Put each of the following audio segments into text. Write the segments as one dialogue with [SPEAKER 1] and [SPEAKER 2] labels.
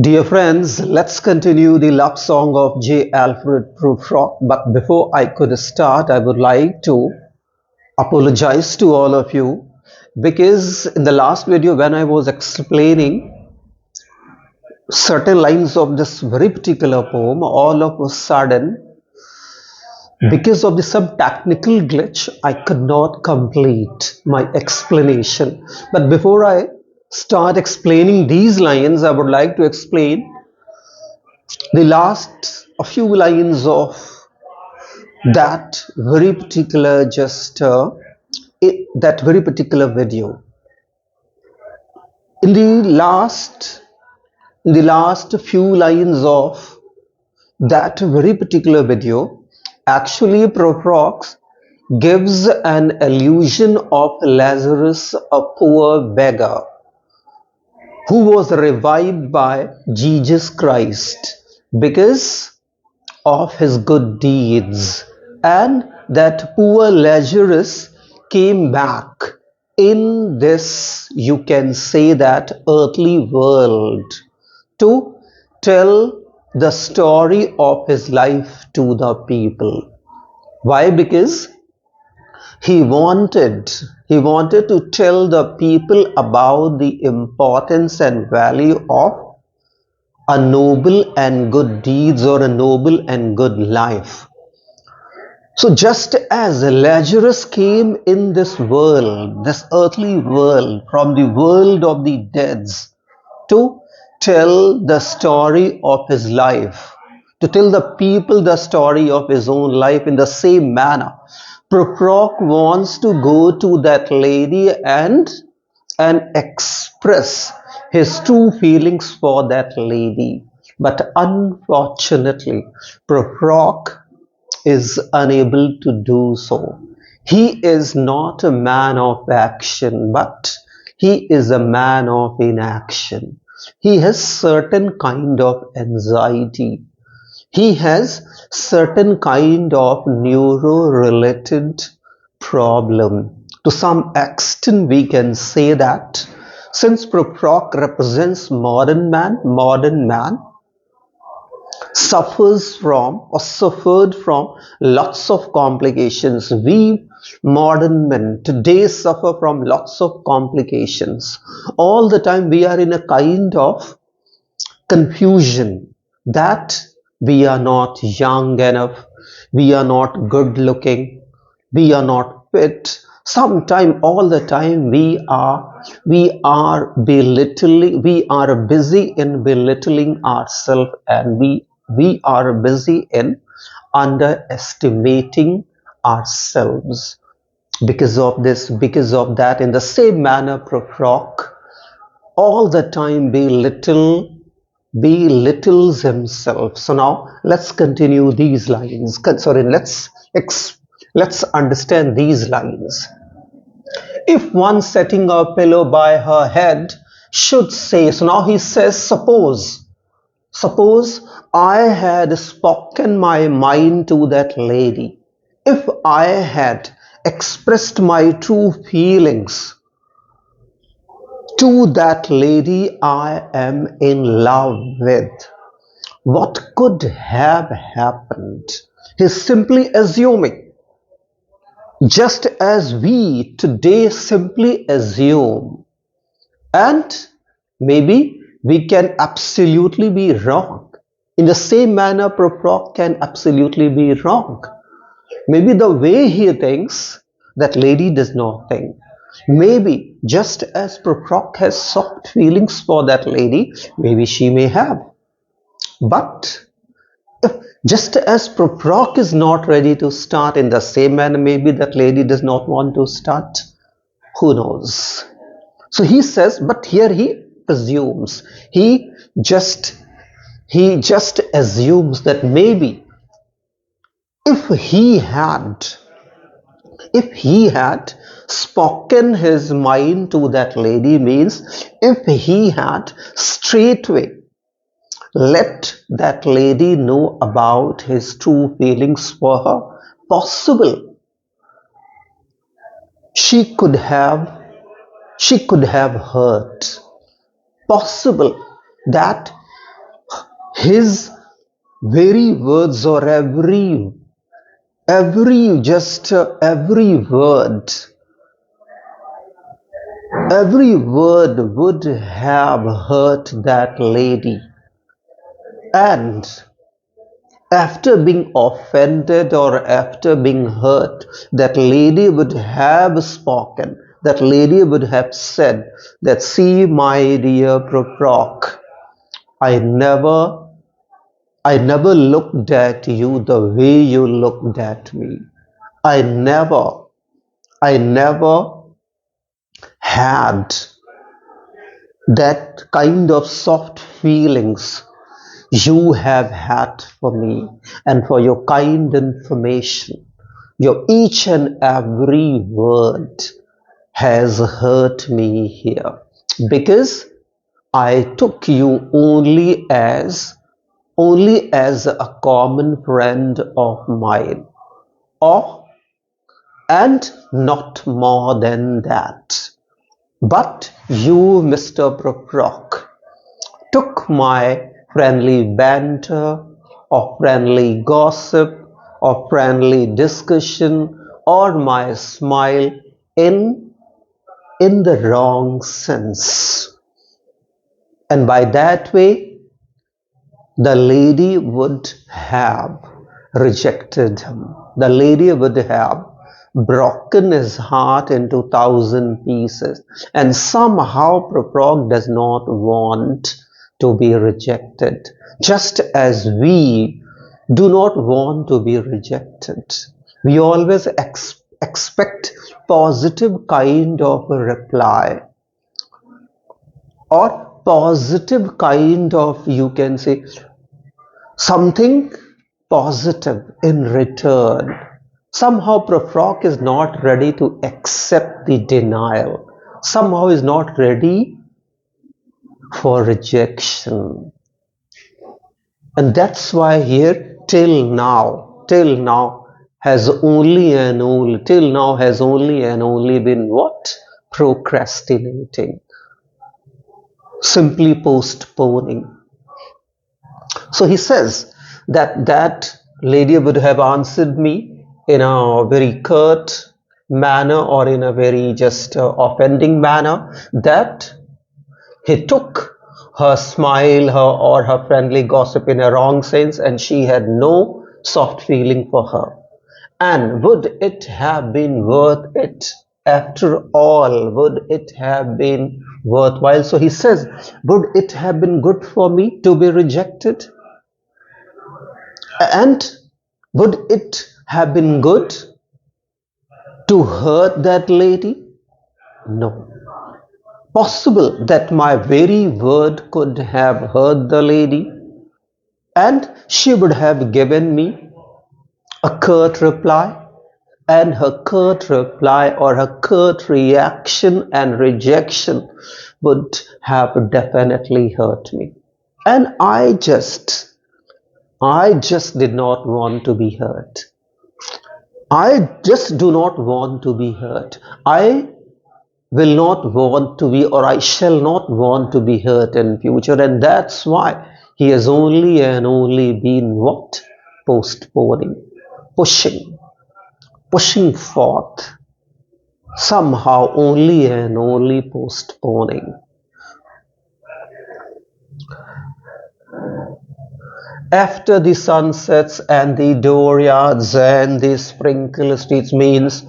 [SPEAKER 1] Dear friends, let's continue the love song of J.Alfred Prufrock. But before I could start, I would like to apologize to all of you because in the last video when I was explaining certain lines of this very particular poem, all of a sudden, because of some technical glitch, I could not complete my explanation. But before I start explaining these lines, I would like to explain the last a few lines of that very particular that very particular video. In the last few lines of that very particular video, actually Prufrock gives an illusion of Lazarus, a poor beggar who was revived by Jesus Christ because of his good deeds, and that poor Lazarus came back in this, you can say, that earthly world to tell the story of his life to the people. Why? Because he wanted to tell the people about the importance and value of a noble and good deeds, or a noble and good life. So just as Lazarus came in this world, this earthly world, from the world of the dead, to tell the story of his life, to tell the people the story of his own life, in the same manner, Prufrock wants to go to that lady and express his true feelings for that lady. But unfortunately, Prufrock is unable to do so. He is not a man of action, but he is a man of inaction. He has certain kind of anxiety. He has certain kind of neuro-related problem. To some extent, we can say that since Prufrock represents modern man suffered from lots of complications. We modern men today suffer from lots of complications. All the time we are in a kind of confusion that we are not young enough, we are not good looking, we are not fit. Sometime, all the time, we are busy in belittling ourselves, and we are busy in underestimating ourselves. Because of this, because of that, in the same manner, Prufrock all the time belittles himself. So now let's continue these lines. Sorry, let's understand these lines. If one setting a pillow by her head should say, so now he says, suppose I had spoken my mind to that lady, if I had expressed my true feelings to that lady I am in love with, what could have happened? He's simply assuming, just as we today simply assume, and maybe we can absolutely be wrong. In the same manner, Prufrock can absolutely be wrong. Maybe the way he thinks, that lady does not think. Maybe just as Prufrock has soft feelings for that lady, maybe she may have. But just as Prufrock is not ready to start, in the same manner, maybe that lady does not want to start. Who knows? So he says, but here he presumes. He just assumes that maybe if he had spoken his mind to that lady, means if he had straightway let that lady know about his true feelings for her, possible she could have hurt, possible that his very words or every word would have hurt that lady. And after being offended or after being hurt, that lady would have spoken, that lady would have said that, see, my dear Prufrock, I never looked at you the way you looked at me. I never had that kind of soft feelings you have had for me, and for your kind information. Your each and every word has hurt me here, because I took you only as a common friend of mine, or and not more than that. But you, Mr. Prufrock, took my friendly banter or friendly gossip or friendly discussion or my smile in the wrong sense. And by that way, the lady would have rejected him. The lady would have broken his heart into 1,000 pieces. And somehow Prufrock does not want to be rejected, just as we do not want to be rejected. We always expect positive kind of a reply, or positive kind of, you can say, something positive in return. Somehow Prufrock is not ready to accept the denial. Somehow is not ready for rejection. And that's why here till now has only and only been what? Procrastinating. Simply postponing. So he says that lady would have answered me in a very curt manner or in a very just offending manner, that he took her smile, her friendly gossip in a wrong sense, and she had no soft feeling for her. And would it have been worth it? After all, would it have been worthwhile? So he says, would it have been good for me to be rejected? And would it have been good to hurt that lady? No. Possible that my very word could have hurt the lady, and she would have given me a curt reply, and her curt reply or her curt reaction and rejection would have definitely hurt me. And I just did not want to be hurt. I just do not want to be hurt. I will not want to be, or I shall not want to be hurt in future. And that's why he has only and only been what? Postponing, pushing forth, somehow only and only postponing. After the sunsets and the dooryards and the sprinkle streets, means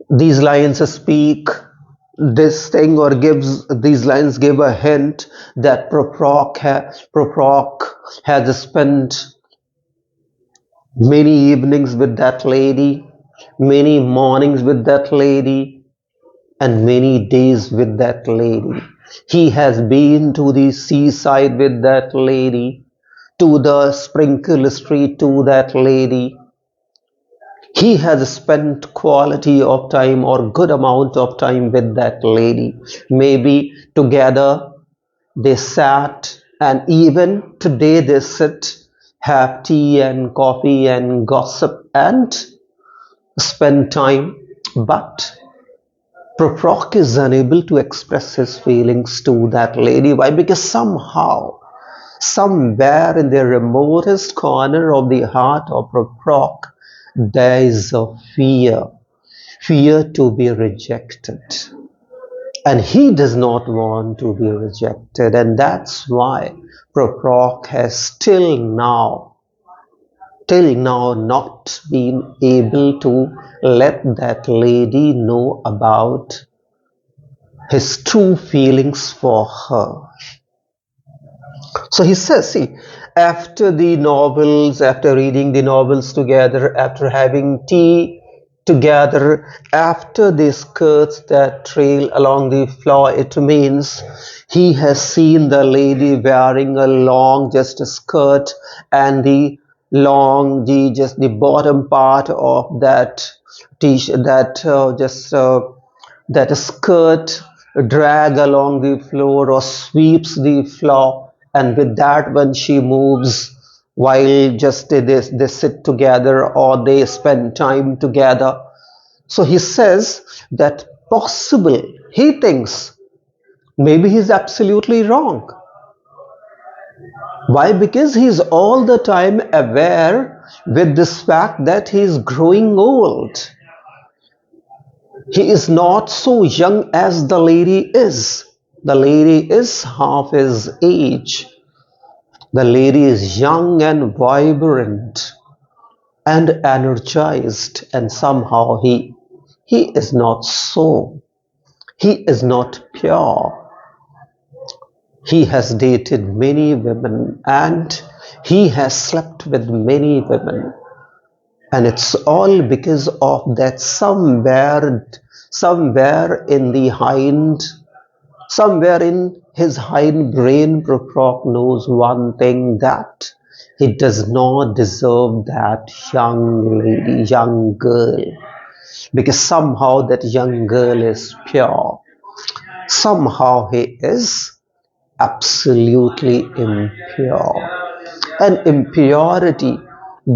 [SPEAKER 1] these lines speak this thing, or these lines give a hint that Prufrock has spent many evenings with that lady, many mornings with that lady, and many days with that lady. He has been to the seaside with that lady, to the sprinkle street to that lady. He has spent quality of time or good amount of time with that lady. Maybe together they sat, and even today they sit, have tea and coffee and gossip and spend time. But Prufrock is unable to express his feelings to that lady. Why? Because somehow Somewhere in the remotest corner of the heart of Prufrock, there is a fear to be rejected. And he does not want to be rejected, and that's why Prufrock has till now not been able to let that lady know about his true feelings for her. So he says, see, after reading the novels together, after having tea together, after the skirts that trail along the floor, it means he has seen the lady wearing a long just a skirt, and the bottom part of that t-shirt, that skirt drag along the floor or sweeps the floor, and with that when she moves while just they sit together or they spend time together. So he says that possible, he thinks maybe he's absolutely wrong. Why? Because he's all the time aware with this fact that he's growing old. He is not so young as the lady is. The lady is half his age. The lady is young and vibrant and energized, and somehow he is not so. He is not pure. He has dated many women and he has slept with many women. And it's all because of that somewhere in his hind brain, Prufrock knows one thing, that he does not deserve that young lady, young girl, because somehow that young girl is pure. Somehow he is absolutely impure. And impurity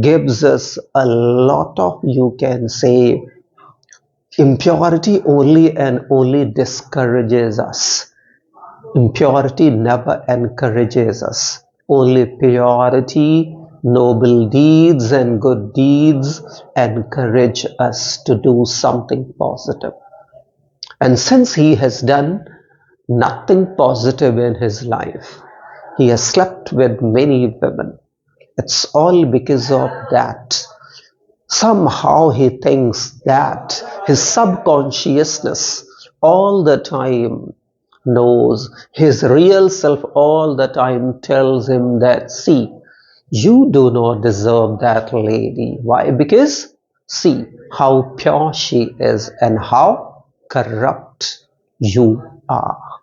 [SPEAKER 1] gives us a lot of, you can say, impurity only and only discourages us. Impurity never encourages us. Only purity, noble deeds and good deeds encourage us to do something positive. And since he has done nothing positive in his life, he has slept with many women, it's all because of that. Somehow he thinks that his subconsciousness all the time knows, his real self all the time tells him that, see, you do not deserve that lady. Why? Because see how pure she is and how corrupt you are.